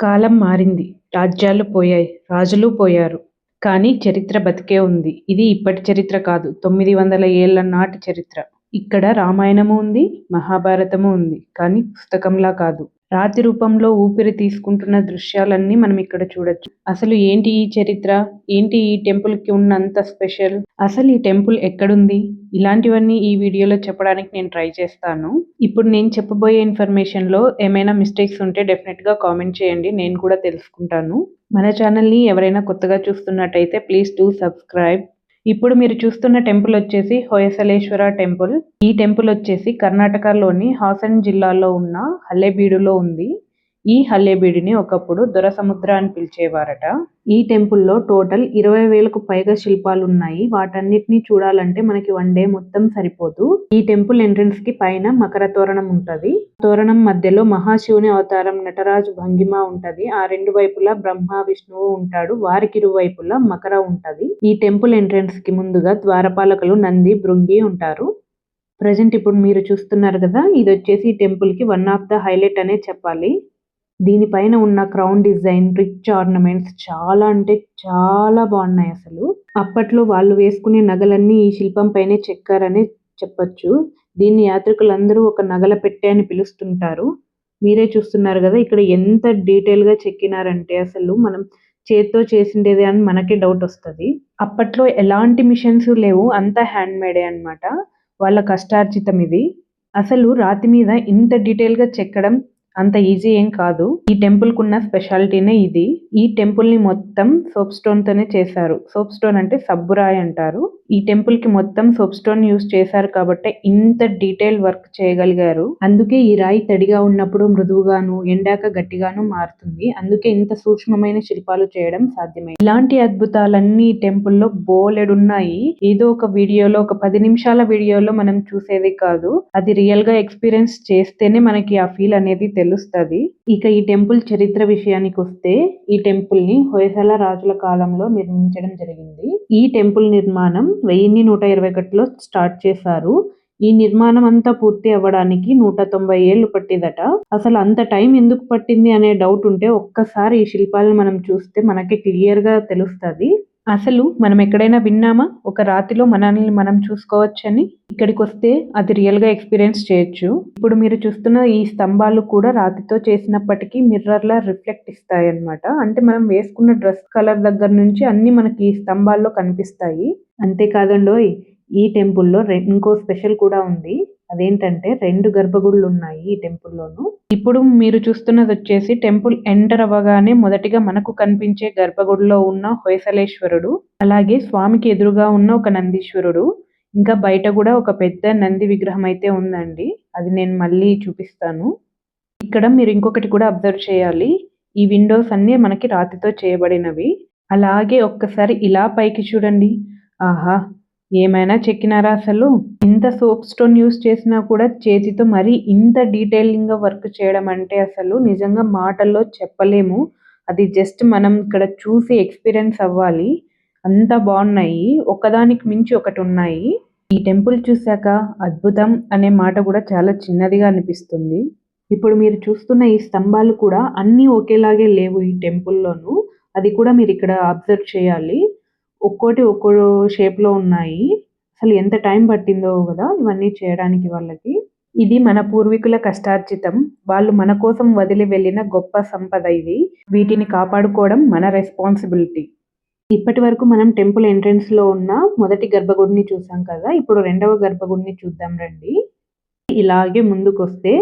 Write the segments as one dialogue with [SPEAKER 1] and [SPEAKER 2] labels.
[SPEAKER 1] కాలం మారింది. రాజ్యాలు పోయాయి. రాజులు పోయారు. కానీ చరిత్ర బతికే ఉంది. ఇది ఇప్పటి చరిత్ర కాదు. 900 ఏళ్ల నాటి చరిత్ర. ఇక్కడ రామాయణమూ ఉంది. మహాభారతమూ ఉంది. కానీ పుస్తకంలా కాదు. రాతి రూపంలో ఊపిరి తీసుకుంటున్న దృశ్యాలన్నీ మనం ఇక్కడ చూడొచ్చు. అసలు ఏంటి ఈ చరిత్ర? ఏంటి ఈ టెంపుల్ కి ఉన్నంత స్పెషల్? అసలు ఈ టెంపుల్ ఎక్కడుంది? ఇలాంటివన్నీ ఈ వీడియోలో చెప్పడానికి నేను ట్రై చేస్తాను. ఇప్పుడు నేను చెప్పబోయే ఇన్ఫర్మేషన్ లో ఏమైనా మిస్టేక్స్ ఉంటే డెఫినెట్ గా కామెంట్ చేయండి. నేను కూడా తెలుసుకుంటాను. మన ఛానల్ ని ఎవరైనా కొత్తగా చూస్తున్నట్టయితే ప్లీజ్ డూ సబ్స్క్రైబ్. ఇప్పుడు మీరు చూస్తున్న టెంపుల్ వచ్చేసి హొయసలేశ్వర టెంపుల్. ఈ టెంపుల్ వచ్చేసి కర్ణాటకలోని హాసన్ జిల్లాలో ఉన్న హళ్ళెబీడులో ఉంది. ఈ హళ్ళెబీడుని ఒకప్పుడు దొరసముద్ర అని పిలిచేవారట. ఈ టెంపుల్లో టోటల్ 20,000కు పైగా శిల్పాలు ఉన్నాయి. వాటన్నిటిని చూడాలంటే మనకి 1 డే మొత్తం సరిపోదు. ఈ టెంపుల్ ఎంట్రన్స్ కి పైన మకర తోరణం ఉంటది. తోరణం మధ్యలో మహాశివుని అవతారం నటరాజు భంగిమ ఉంటది. ఆ 2 వైపులా బ్రహ్మ విష్ణువు ఉంటాడు. వారికి ఇరువైపులా మకర ఉంటది. ఈ టెంపుల్ ఎంట్రన్స్ కి ముందుగా ద్వారపాలకులు నంది భృంగి ఉంటారు. ప్రజెంట్ ఇప్పుడు మీరు చూస్తున్నారు కదా, ఇది వచ్చేసి ఈ టెంపుల్ కి వన్ ఆఫ్ ద హైలైట్ అనే చెప్పాలి. దీనిపైన ఉన్న క్రౌన్ డిజైన్, రిచ్ ఆర్నమెంట్స్ చాలా అంటే చాలా బాగున్నాయి. అసలు అప్పట్లో వాళ్ళు వేసుకునే నగలన్నీ ఈ శిల్పం పైనే చెక్కారనే చెప్పొచ్చు. దీన్ని యాత్రికులందరూ ఒక నగల పెట్టె అని పిలుస్తుంటారు. మీరే చూస్తున్నారు కదా ఇక్కడ ఎంత డీటెయిల్ గా చెక్కినారంటే అసలు మనం చేత్తో చేసిండేది అని మనకే డౌట్ వస్తది. అప్పట్లో ఎలాంటి మిషన్స్ లేవు, అంతా హ్యాండ్ మేడే అన్నమాట. వాళ్ళ కష్టార్జితం ఇది. అసలు రాతి మీద ఇంత డీటెయిల్ గా చెక్కడం అంత ఈజీ ఏం కాదు. ఈ టెంపుల్ కున్న స్పెషాలిటీనే ఇది. ఈ టెంపుల్ ని మొత్తం సోప్ స్టోన్ తోనే చేశారు. సోప్ స్టోన్ అంటే సబ్బురాయి అంటారు. ఈ టెంపుల్ కి మొత్తం సోప్ స్టోన్ యూస్ చేశారు కాబట్టి ఇంత డీటెయిల్ వర్క్ చేయగలిగారు. అందుకే ఈ రాయి తడిగా ఉన్నప్పుడు మృదువుగాను, ఎండాక గట్టిగాను మారుతుంది. అందుకే ఇంత సూక్ష్మమైన శిల్పాలు చేయడం సాధ్యమైంది. ఇలాంటి అద్భుతాలన్నీ ఈ టెంపుల్లో బోలెడున్నాయి. ఏదో ఒక వీడియోలో, ఒక 10 నిమిషాల వీడియోలో మనం చూసేది కాదు. అది రియల్ గా ఎక్స్పీరియన్స్ చేస్తేనే మనకి ఆ ఫీల్ అనేది తెలుస్తది. ఇక ఈ టెంపుల్ చరిత్ర విషయానికి వస్తే ఈ టెంపుల్ ని హొయసల రాజుల కాలంలో నిర్మించడం జరిగింది. ఈ టెంపుల్ నిర్మాణం 1121లో స్టార్ట్ చేశారు. ఈ నిర్మాణం అంతా పూర్తి అవ్వడానికి 190 ఏళ్లు పట్టిందట. అసలు అంత టైం ఎందుకు పట్టింది అనే డౌట్ ఉంటే ఒక్కసారి ఈ శిల్పాలను మనం చూస్తే మనకి క్లియర్ గా తెలుస్తది. అసలు మనం ఎక్కడైనా విన్నామా ఒక రాతిలో మనల్ని మనం చూసుకోవచ్చని? ఇక్కడికి వస్తే అది రియల్ గా ఎక్స్పీరియన్స్ చేయొచ్చు. ఇప్పుడు మీరు చూస్తున్న ఈ స్తంభాలు కూడా రాతితో చేసినప్పటికీ మిర్రర్ లా రిఫ్లెక్ట్ ఇస్తాయి అన్నమాట. అంటే మనం వేసుకున్న డ్రెస్ కలర్ దగ్గర నుంచి అన్ని మనకి ఈ స్తంభాల్లో కనిపిస్తాయి. అంతేకాదండోయ్, ఈ టెంపుల్లో ఇంకో స్పెషల్ కూడా ఉంది. అదేంటంటే 2 గర్భగుడులు ఉన్నాయి ఈ టెంపుల్లోను. ఇప్పుడు మీరు చూస్తున్నది వచ్చేసి టెంపుల్ ఎంటర్ అవ్వగానే మొదటిగా మనకు కనిపించే గర్భగుడిలో ఉన్న హొయసలేశ్వరుడు, అలాగే స్వామికి ఎదురుగా ఉన్న ఒక నందీశ్వరుడు, ఇంకా బయట కూడా ఒక పెద్ద నంది విగ్రహం అయితే ఉందండి. అది నేను మళ్ళీ చూపిస్తాను. ఇక్కడ మీరు ఇంకొకటి కూడా అబ్జర్వ్ చేయాలి. ఈ విండోస్ అన్ని మనకి రాతితో చేయబడినవి. అలాగే ఒక్కసారి ఇలా పైకి చూడండి. ఆహా, ఏమైనా చెక్కినారా అసలు? ఇంత సోప్ స్టోన్ యూస్ చేసినా కూడా చేతితో మరీ ఇంత డీటెయిలింగ్ గా వర్క్ చేయడం అంటే అసలు నిజంగా మాటల్లో చెప్పలేము. అది జస్ట్ మనం ఇక్కడ చూసి ఎక్స్పీరియన్స్ అవ్వాలి. అంత బాగున్నాయి. ఒకదానికి మించి ఒకటి ఉన్నాయి. ఈ టెంపుల్ చూశాక అద్భుతం అనే మాట కూడా చాలా చిన్నదిగా అనిపిస్తుంది. ఇప్పుడు మీరు చూస్తున్న ఈ స్తంభాలు కూడా అన్నీ ఒకేలాగే లేవు ఈ టెంపుల్లోను. అది కూడా మీరు ఇక్కడ అబ్జర్వ్ చేయాలి. ఒక్కోటి ఒక్కో షేప్ లో ఉన్నాయి. అసలు ఎంత టైం పట్టిందో కదా ఇవన్నీ చేయడానికి వాళ్ళకి. ఇది మన పూర్వీకుల కష్టార్జితం. వాళ్ళు మన కోసం వదిలి వెళ్ళిన గొప్ప సంపద ఇది. వీటిని కాపాడుకోవడం మన రెస్పాన్సిబిలిటీ. ఇప్పటి వరకు మనం టెంపుల్ ఎంట్రన్స్ లో ఉన్న మొదటి గర్భగుడిని చూసాం కదా, ఇప్పుడు 2వ గర్భగుడిని చూద్దాం రండి. ఇలాగే ముందుకొస్తే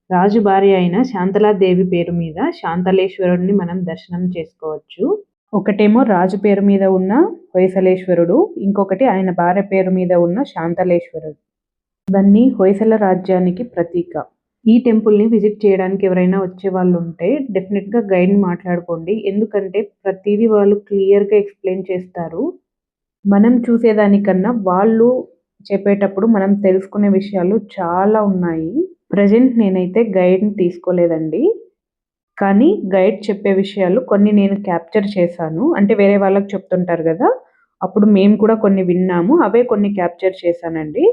[SPEAKER 1] రాజు భార్య అయిన శాంతలాదేవి పేరు మీద శాంతలేశ్వరుడిని మనం దర్శనం చేసుకోవచ్చు. ఒకటేమో రాజు పేరు మీద ఉన్న హొయసలేశ్వరుడు, ఇంకొకటి ఆయన భార్య పేరు మీద ఉన్న శాంతలేశ్వరుడు. ఇవన్నీ హొయసల రాజ్యానికి ప్రతీక. ఈ టెంపుల్ ని విజిట్ చేయడానికి ఎవరైనా వచ్చే వాళ్ళు ఉంటే డెఫినెట్ గా గైడ్ ని మాట్లాడుకోండి. ఎందుకంటే ప్రతిదీ వాళ్ళు క్లియర్ గా ఎక్స్ప్లెయిన్ చేస్తారు. మనం చూసేదానికన్నా వాళ్ళు చెప్పేటప్పుడు మనం తెలుసుకునే విషయాలు చాలా ఉన్నాయి. ప్రజెంట్ నేనైతే గైడ్ ని తీసుకోలేదండి. కానీ గైడ్ చెప్పే విషయాలు కొన్ని నేను క్యాప్చర్ చేశాను. అంటే వేరే వాళ్ళకి చెప్తుంటారు కదా, అప్పుడు మేము కూడా కొన్ని విన్నాము. అవే కొన్ని క్యాప్చర్ చేశానండి.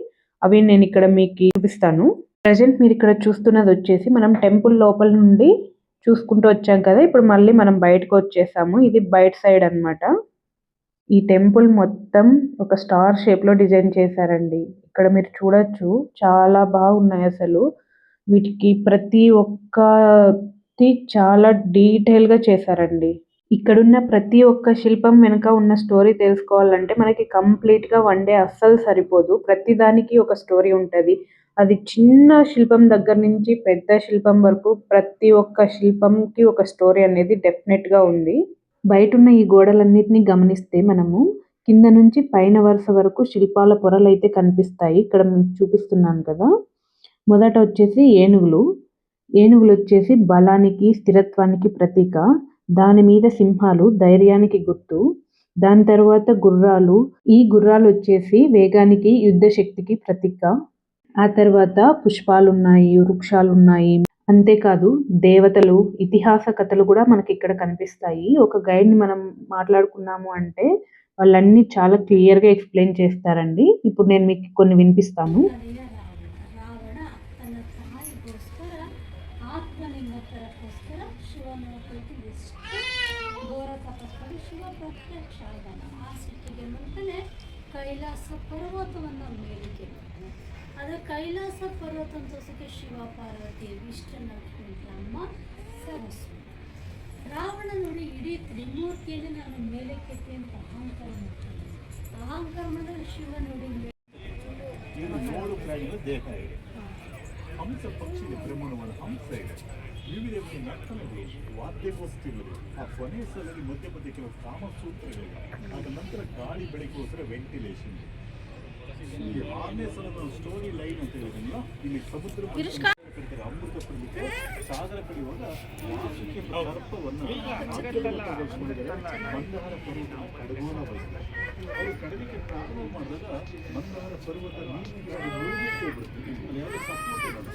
[SPEAKER 1] అవి నేను ఇక్కడ మీకు చూపిస్తాను. ప్రజెంట్ మీరు ఇక్కడ చూస్తున్నది వచ్చేసి మనం టెంపుల్ లోపల నుండి చూసుకుంటూ వచ్చాం కదా, ఇప్పుడు మళ్ళీ మనం బయటకు వచ్చేసాము. ఇది బయట సైడ్ అన్నమాట. ఈ టెంపుల్ మొత్తం ఒక స్టార్ షేప్‌లో డిజైన్ చేశారండి. ఇక్కడ మీరు చూడొచ్చు, చాలా బాగున్నాయి అసలు. వీటికి ప్రతి ఒక్కటి చాలా డీటెయిల్‌గా చేశారండి. ఇక్కడున్న ప్రతి ఒక్క శిల్పం వెనుక ఉన్న స్టోరీ తెలుసుకోవాలంటే మనకి కంప్లీట్‌గా వన్ డే అస్సలు సరిపోదు. ప్రతి దానికి ఒక స్టోరీ ఉంటది. అది చిన్న శిల్పం దగ్గర నుంచి పెద్ద శిల్పం వరకు ప్రతి ఒక్క శిల్పంకి ఒక స్టోరీ అనేది డెఫినెట్‌గా ఉంది. బయటున్న ఈ గోడలన్నిటిని గమనిస్తే మనము కింద నుంచి పైన వరుస వరకు శిల్పాల పొరలైతే కనిపిస్తాయి. ఇక్కడ మీకు చూపిస్తున్నాను కదా. మొదట వచ్చేసి ఏనుగులు. ఏనుగులు వచ్చేసి బలానికి, స్థిరత్వానికి ప్రతీక. దాని మీద సింహాలు ధైర్యానికి గుర్తు. దాని తర్వాత గుర్రాలు. ఈ గుర్రాలు వచ్చేసి వేగానికి, యుద్ధ శక్తికి ప్రతీక. ఆ తర్వాత పుష్పాలున్నాయి, వృక్షాలున్నాయి. అంతేకాదు దేవతలు, ఇతిహాస కథలు కూడా మనకి ఇక్కడ కనిపిస్తాయి. ఒక గైడ్‌ని మనం మాట్లాడుకున్నాము అంటే వాళ్ళన్నీ చాలా క్లియర్‌గా ఎక్స్‌ప్లెయిన్ చేస్తారండి. ఇప్పుడు నేను మీకు కొన్ని వినిపిస్తాను.
[SPEAKER 2] ರಾವಣ ತನ್ನ ತಾಯಿಗೋಸ್ಕರ ಆತ್ಮಲಿಂಗತ್ವಕ್ಕೋಸ್ಕರ ಶಿವನ ಕುರಿತು ಎಷ್ಟು ಘೋರ ತಪಸ್ಸಲ್ಲಿ ಶಿವ ಪ್ರತ್ಯಕ್ಷ ಆದನು. ಆ ಸಿಟ್ಟಿಗೆ ಮುಂತಾನೆ ಕೈಲಾಸ ಪರ್ವತವನ್ನು ಮೇಲಿಗೆ ಅದು ಕೈಲಾಸ ಪರ್ವತ ತೋರಿಸೋಕೆ ಶಿವ, ಪಾರ್ವತಿ, ವಿಷ್ಣು, ಲಕ್ಷ್ಮಿ, ಬ್ರಹ್ಮ, ಸರಸ್ವತಿ. ರಾವಣ ನೋಡಿ ಇಡೀ ತ್ರಿಮೂರ್ತಿಯಲ್ಲಿ ನಾನು ಮೇಲಕ್ಕೆತ್ತಿ ಅಂತ ಅಹಂಕಾರ ಮಾಡ್ತಾನೆ. ಅಹಂಕಾರ ಮಾಡಿದ್ರೆ ಶಿವ ನೋಡಿ
[SPEAKER 3] ಏಳು ಪ್ರಾಣಿಗಳ ದೇಹ ಇದೆ. ಹಂಸ ಪಕ್ಷಿ ಇದೆ, ಬ್ರಹ್ಮಣವಾದ ಹಂಸ ಇದೆ. ವಿವಿಧ ನರ್ತನಗಳು, ವಾದ್ಯವಸ್ತುಗಳು, ಆ ಕೊನೆಯ ಸಲಲ್ಲಿ ಮಧ್ಯ ಮಧ್ಯೆ ಕೆಲವು ಕಾಮಸೂತ್ರಗಳಿವೆ. ಆದ ನಂತರ ಗಾಳಿ ಬೆಳಕಿಗೋಸ್ಕರ ವೆಂಟಿಲೇಷನ್. ಈ 6ನೇ ಸಲದ ಸ್ಟೋರಿ ಲೈನ್ ಅಂತ ಹೇಳಿದ್ರಲ್ಲ, ಇಲ್ಲಿ ಸಮುದ್ರ ಕಡಿತಾರೆ, ಅಮೃತ ಪಡಲಿಕ್ಕೆ ಸಾಗರ ಕಡಿಯುವಾಗ ವಾಸುಕಿ ಸರ್ಪವನ್ನು ಮಂದಹಾರ ಪರ್ವತ ಕಡಗೋಲ ಬಯಸ್ತಾರೆ. ಅವರು ಕಡಲಿಕ್ಕೆ ಪ್ರಾರಂಭ ಮಾಡಿದಾಗ ಮಂದಹಾರ ಪರ್ವತ ನೀರಿಗೆ ಮುಳುಗಿಕ್ಕೆ ಬಿಡುತ್ತೆ. ಅಲ್ಲಿ ಯಾವುದೇ ಸಪೋರ್ಟ್ ಇರಲ್ಲ.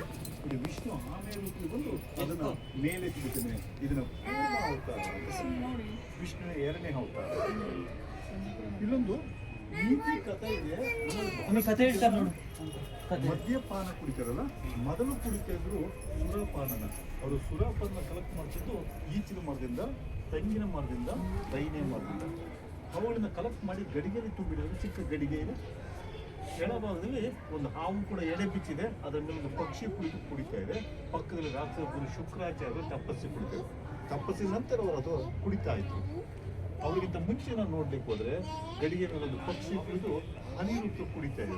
[SPEAKER 3] ಇದು ವಿಷ್ಣು ಆಮೇಲೆ ರೂಪದಲ್ಲಿ ಬಂದು ಅದನ್ನ ಮೇಲೆ ಬಿಡ್ತಾನೆ. ಇದನ್ನ ಪೂರ್ಣ ಅವತಾರ, ವಿಷ್ಣುವಿನ 2ನೇ ಅವತಾರ. ಇಲ್ಲೊಂದು ನೀತಿ ಕಥೆ ಇದೆ.
[SPEAKER 4] ಕಥೆ ಹೇಳ್ತಾರೆ ನೋಡು.
[SPEAKER 3] ಮದ್ಯಪಾನ ಕುಡಿತಾರಲ್ಲ, ಮೊದಲು ಕುಡಿತಾ ಇದ್ರು ಸುರಪಾನನ. ಅವರು ಸುರಪಾನ ಕಲೆಕ್ಟ್ ಮಾಡ್ತಿದ್ದು ಈಚಿನ ಮರದಿಂದ, ತೆಂಗಿನ ಮರದಿಂದ, ದೈನೆ ಮರದಿಂದ. ಅವುಗಳನ್ನ ಕಲೆಕ್ಟ್ ಮಾಡಿ ಗಡಿಗೆಯಲ್ಲಿ ತುಂಬಿಡೋದು. ಚಿಕ್ಕ ಗಡಿಗೆ ಇದೆ. ಎಡಭಾಗದಲ್ಲಿ ಒಂದು ಹಾವು ಕೂಡ ಎಡೆ ಬಿಚ್ಚಿದೆ. ಅದರ ಮೇಲೆ ಒಂದು ಪಕ್ಷಿ ಕುಳಿತು ಕುಡಿತಾ ಇದೆ. ಪಕ್ಕದಲ್ಲಿ ರಾಕ್ಷಸ ಗುರು ಶುಕ್ರಾಚಾರ್ಯರು ತಪಸ್ಸಿ ಕುಡಿತಾರೆ. ತಪಸ್ಸಿನ ನಂತರ ಅವರು ಅದು ಕುಡಿತಾ ಇದ್ರು. ಅವರಿಗಿಂತ ಮುಂಚೆ ನಾವು ನೋಡ್ಲಿಕ್ಕೆ ಹೋದ್ರೆ ಗಡಿಗೆ ಮೇಲೆ ಒಂದು ಪಕ್ಷಿ ಕುಳಿತು ಹನಿರುತ್ತು ಕುಡಿತಾ ಇದೆ.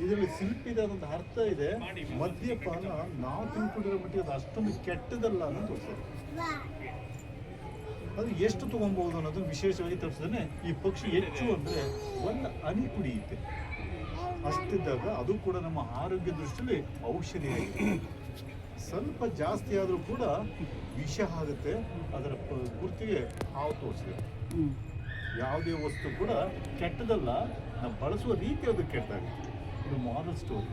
[SPEAKER 3] ಇದರಲ್ಲಿ ಶಿಲ್ಪಿದಾದಂತ ಅರ್ಥ ಇದೆ. ಮದ್ಯಪಾನ ನಾವು ತಿಳ್ಕೊಂಡಿರೋ ಮಟ್ಟಿಗೆ ಅದು ಅಷ್ಟೊಂದು ಕೆಟ್ಟದಲ್ಲ ಅನ್ನೋದು ತೋರಿಸ್ತದೆ. ಅದು ಎಷ್ಟು ತಗೊಬಹುದು ಅನ್ನೋದು ವಿಶೇಷವಾಗಿ ತೋರಿಸಿದ್ರೆ ಈ ಪಕ್ಷಿ ಹೆಚ್ಚು ಅಂದ್ರೆ ಒಂದು ಹನಿ ಕುಡಿಯುತ್ತೆ. ಅಷ್ಟಿದ್ದಾಗ ಅದು ಕೂಡ ನಮ್ಮ ಆರೋಗ್ಯ ದೃಷ್ಟಿಯಲ್ಲಿ ಔಷಧಿ ಆಗಿದೆ. ಸ್ವಲ್ಪ ಜಾಸ್ತಿ ಆದರೂ ಕೂಡ ವಿಷ ಆಗುತ್ತೆ. ಅದರ ಗುರ್ತಿಗೆ ಹಾವು ತೋರಿಸಿದೆ. ಯಾವುದೇ ವಸ್ತು ಕೂಡ ಕೆಟ್ಟದಲ್ಲ, ನಾವು ಬಳಸುವ ರೀತಿ ಅದು ಕೆಟ್ಟದಾಗುತ್ತೆ. ಇದು ಮಾರಲ್ ಸ್ಟೋರಿ.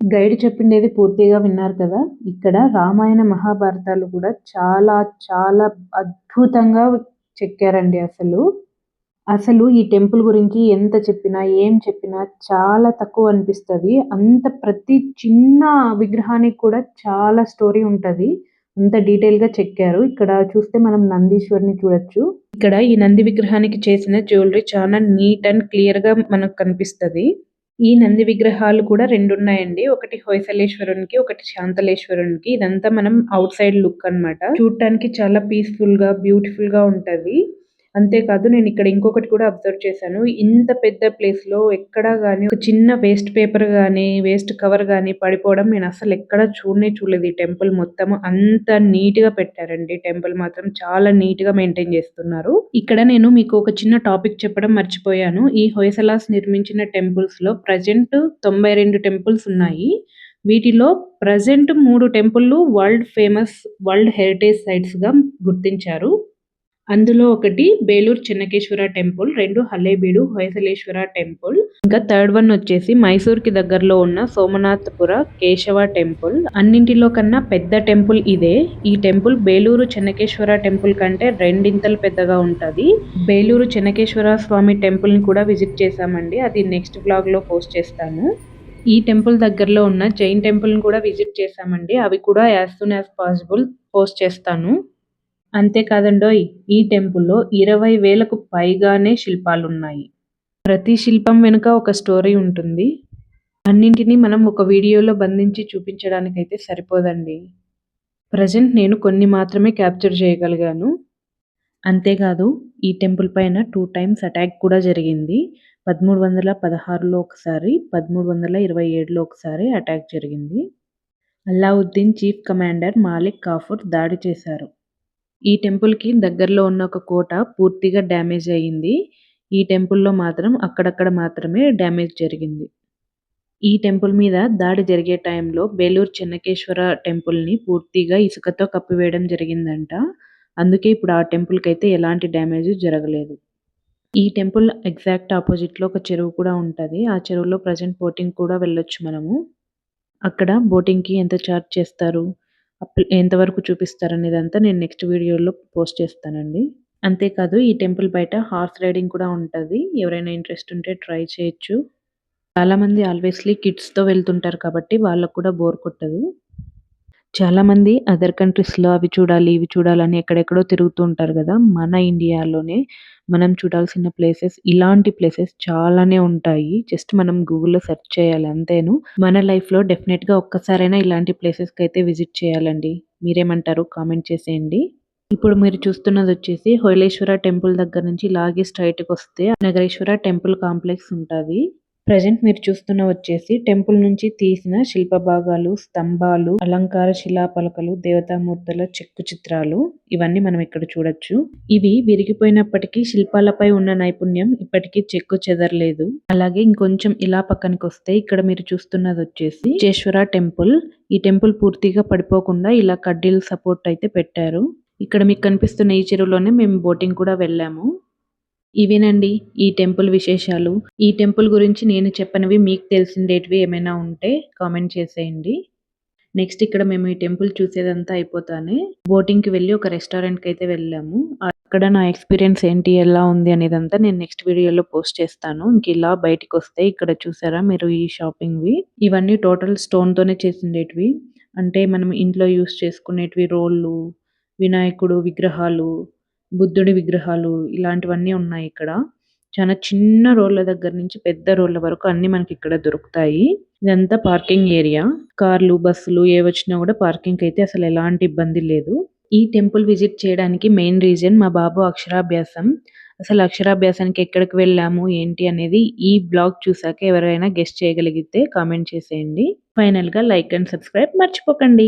[SPEAKER 1] గైడ్ చెప్పిండేది పూర్తిగా విన్నారు కదా. ఇక్కడ రామాయణ మహాభారతాలు కూడా చాలా చాలా అద్భుతంగా చెక్కారండి. అసలు ఈ టెంపుల్ గురించి ఎంత చెప్పినా, ఏం చెప్పినా చాలా తక్కువ అనిపిస్తది. అంత ప్రతి చిన్న విగ్రహానికి కూడా చాలా స్టోరీ ఉంటది. అంత డీటెయిల్‌గా చెక్కారు. ఇక్కడ చూస్తే మనం నందీశ్వరుని చూడొచ్చు. ఇక్కడ ఈ నంది విగ్రహానికి చేసిన జ్యువెలరీ చాలా నీట్ అండ్ క్లియర్‌గా మనకు కనిపిస్తది. ఈ నంది విగ్రహాలు కూడా 2 ఉన్నాయండి. ఒకటి హొయసలేశ్వరునికి, ఒకటి శాంతలేశ్వరునికి. ఇదంతా మనం ఔట్ సైడ్ లుక్ అన్నమాట. చూడటానికి చాలా పీస్‌ఫుల్‌గా, బ్యూటిఫుల్‌గా ఉంటది. అంతేకాదు నేను ఇక్కడ ఇంకొకటి కూడా అబ్జర్వ్ చేశాను. ఇంత పెద్ద ప్లేస్‌లో ఎక్కడా గాని ఒక చిన్న వేస్ట్ పేపర్ గాని, వేస్ట్ కవర్ గాని పడిపోవడం నేను అసలు ఎక్కడ చూడలేదు. ఈ టెంపుల్ మొత్తం అంత నీట్‌గా పెట్టారండి. టెంపుల్ మాత్రం చాలా నీట్‌గా మెయింటైన్ చేస్తున్నారు. ఇక్కడ నేను మీకు ఒక చిన్న టాపిక్ చెప్పడం మర్చిపోయాను. ఈ హొయసలాస్ నిర్మించిన టెంపుల్స్‌లో ప్రెజెంట్ 92 టెంపుల్స్ ఉన్నాయి. వీటిలో ప్రెజెంట్ 3 టెంపుల్‌లు వరల్డ్ హెరిటేజ్ సైట్స్‌గా గుర్తించారు. అందులో ఒకటి బేలూరు చెన్నకేశ్వర టెంపుల్, 2 హలేబీడు హొయసలేశ్వర టెంపుల్, ఇంకా థర్డ్ వన్ వచ్చేసి మైసూర్కి దగ్గరలో ఉన్న సోమనాథపుర కేశవ టెంపుల్. అన్నింటిలో కన్నా పెద్ద టెంపుల్ ఇదే. ఈ టెంపుల్ బేలూరు చెన్నకేశ్వర టెంపుల్ కంటే 2 ఇంతలు పెద్దగా ఉంటది. బేలూరు చెన్నకేశ్వర స్వామి టెంపుల్ ని కూడా విజిట్ చేశామండి. అది నెక్స్ట్ బ్లాగ్ లో పోస్ట్ చేస్తాను. ఈ టెంపుల్ దగ్గరలో ఉన్న జైన్ టెంపుల్ని కూడా విజిట్ చేశామండి. అవి కూడా as soon as possible post చేస్తాను. అంతేకాదండోయ్, ఈ టెంపుల్లో 20,000కు పైగానే శిల్పాలున్నాయి. ప్రతి శిల్పం వెనుక ఒక స్టోరీ ఉంటుంది. అన్నింటినీ మనం ఒక వీడియోలో బంధించి చూపించడానికైతే సరిపోదండి. ప్రజెంట్ నేను కొన్ని మాత్రమే క్యాప్చర్ చేయగలిగాను. అంతేకాదు ఈ టెంపుల్ పైన 2 టైమ్స్ అటాక్ కూడా జరిగింది. 1316లో ఒకసారి, 1327లో ఒకసారి అటాక్ జరిగింది. అల్లావుద్దీన్ చీఫ్ కమాండర్ మాలిక్ కాఫూర్ దాడి చేశారు. ఈ టెంపుల్‌కి దగ్గరలో ఉన్న ఒక కోట పూర్తిగా డ్యామేజ్ అయ్యింది. ఈ టెంపుల్‌లో మాత్రం అక్కడక్కడ మాత్రమే డ్యామేజ్ జరిగింది. ఈ టెంపుల్ మీద దాడి జరిగే టైంలో బేలూరు చెన్నకేశ్వర టెంపుల్‌ని పూర్తిగా ఇసుకతో కప్పివేయడం జరిగిందంట. అందుకే ఇప్పుడు ఆ టెంపుల్‌కైతే ఎలాంటి డ్యామేజ్ జరగలేదు. ఈ టెంపుల్ ఎగ్జాక్ట్ ఆపోజిట్‌లో ఒక చెరువు కూడా ఉంటది. ఆ చెరువులో ప్రెజెంట్ బోటింగ్ కూడా వెళ్ళొచ్చు మనము. అక్కడ బోటింగ్‌కి ఎంత చార్జ్ చేస్తారు? ఎంతవరకు చూపిస్తారనేదంతా నేను నెక్స్ట్ వీడియోలో పోస్ట్ చేస్తానండి. అంతేకాదు ఈ టెంపుల్ బయట హార్స్ రైడింగ్ కూడా ఉంటది. ఎవరైనా ఇంట్రెస్ట్ ఉంటే ట్రై చేయొచ్చు. చాలామంది ఆల్వేస్లీ కిడ్స్‌తో వెళ్తుంటారు కాబట్టి వాళ్ళకి కూడా బోర్ కొట్టదు. చాలామంది అదర్ కంట్రీస్‌లో అవి చూడాలి, ఇవి చూడాలని ఎక్కడెక్కడో తిరుగుతూ ఉంటారు గదా! మన ఇండియాలోనే మనం చూడాల్సిన ప్లేసెస్ ఇలాంటి ప్లేసెస్ చాలానే ఉంటాయి. జస్ట్ మనం గూగుల్‌లో సెర్చ్ చేయాలి అంతేను. మన లైఫ్‌లో డెఫినెట్‌గా ఒక్కసారైనా ఇలాంటి ప్లేసెస్‌కైతే విజిట్ చేయాలండి. మీరేమంటారు? కామెంట్ చేసేయండి. ఇప్పుడు మీరు చూస్తున్నదొచ్చేసి హొయలేశ్వర టెంపుల్ దగ్గర నుంచి ఇలాగే స్ట్రెయిట్‌గొస్తే నగరేశ్వర టెంపుల్ కాంప్లెక్స్ ఉంటాది. ప్రెజెంట్ మీరు చూస్తున్న వచ్చేసి టెంపుల్ నుంచి తీసిన శిల్ప భాగాలు, స్తంభాలు, అలంకార శిలాపలకలు, దేవతామూర్తుల చెక్కు చిత్రాలు ఇవన్నీ మనం ఇక్కడ చూడొచ్చు. ఇవి విరిగిపోయినప్పటికీ శిల్పాలపై ఉన్న నైపుణ్యం ఇప్పటికీ చెక్కు చెదరలేదు. అలాగే ఇంకొంచెం ఇలా పక్కనకొస్తే ఇక్కడ మీరు చూస్తున్నది వచ్చేసి విశ్వేశ్వర టెంపుల్. ఈ టెంపుల్ పూర్తిగా పడిపోకుండా ఇలా కడ్డీలు సపోర్ట్ అయితే పెట్టారు. ఇక్కడ మీకు కనిపిస్తున్న ఈ చెరువులోనే మేము బోటింగ్ కూడా వెళ్ళాము. ఇవేనండి ఈ టెంపుల్ విశేషాలు. ఈ టెంపుల్ గురించి నేను చెప్పనివి మీకు తెలిసిండేటివి ఏమైనా ఉంటే కామెంట్ చేసేయండి. నెక్స్ట్ ఇక్కడ మేము ఈ టెంపుల్ చూసేదంతా అయిపోతానే బోటింగ్‌కి వెళ్ళి ఒక రెస్టారెంట్‌కి అయితే వెళ్ళాము. అక్కడ నా ఎక్స్‌పీరియన్స్ ఏంటి, ఎలా ఉంది అనేదంతా నేను నెక్స్ట్ వీడియోలో పోస్ట్ చేస్తాను. ఇలా బయటికొస్తే ఇక్కడ చూసారా మీరు ఈ షాపింగ్‌వి. ఇవన్నీ టోటల్ స్టోన్‌తోనే చేసిండేటివి. అంటే మనం ఇంట్లో యూజ్ చేసుకునేటివి రోళ్ళు, వినాయకుడు విగ్రహాలు, బుద్ధుడి విగ్రహాలు ఇలాంటివన్నీ ఉన్నాయి ఇక్కడ. చాలా చిన్న రోళ్ళ దగ్గర నుంచి పెద్ద రోళ్ళ వరకు అన్నీ మనకిక్కడ దొరుకుతాయి. ఇదంతా పార్కింగ్ ఏరియా. కార్లు, బస్సులు ఏవొచ్చినా కూడా పార్కింగ్‌కి అయితే అసలు ఎలాంటి ఇబ్బంది లేదు. ఈ టెంపుల్ విజిట్ చేయడానికి మెయిన్ రీజన్ మా బాబు అక్షరాభ్యాసం. అసలు అక్షరాభ్యాసానికి ఎక్కడికి వెళ్ళాము, ఏంటి అనేది ఈ బ్లాగ్ చూసాక ఎవరైనా గెస్ చేయగలిగితే కామెంట్ చేసేయండి. ఫైనల్‌గా లైక్ అండ్ సబ్స్క్రైబ్ మర్చిపోకండి.